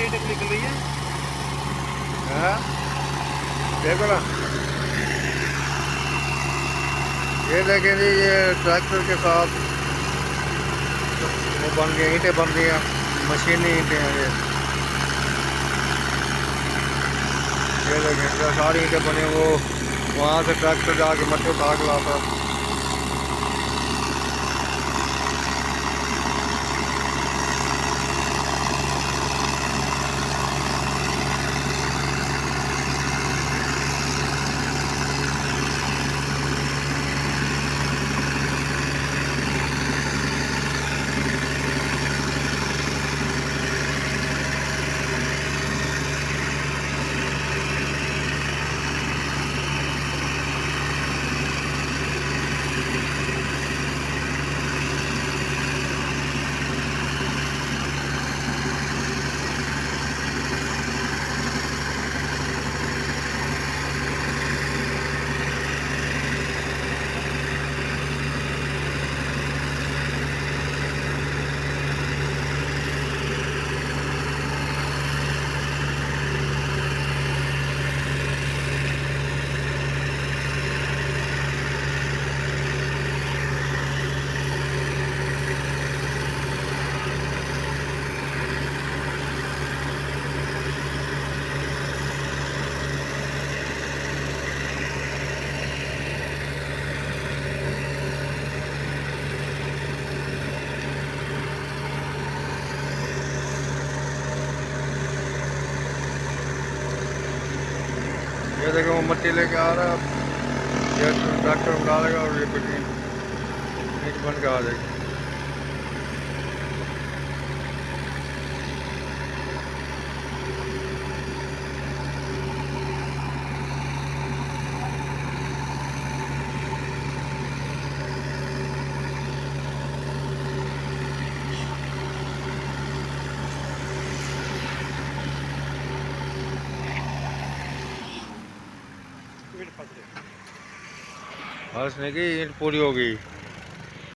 ईंट निकल रही है। हाँ, देखो ना, ये देखें जी, ये ट्रैक्टर के साथ वो बन गई, ईंटें बन रही हैं, मशीनी ईंटें हैं ये देखें, जो सारी ईंटें बनी, वो वहाँ से ट्रैक्टर जाके मट्टी उठा के लाता है। ये देखो, वो मट्टी लेके आ रहा है, ये ट्रैक्टर में डालेगा और ये कुछ ईंट बन के आ जाएगी। ईंट फंस गई। बस नहीं की ईंट पूरी हो गई।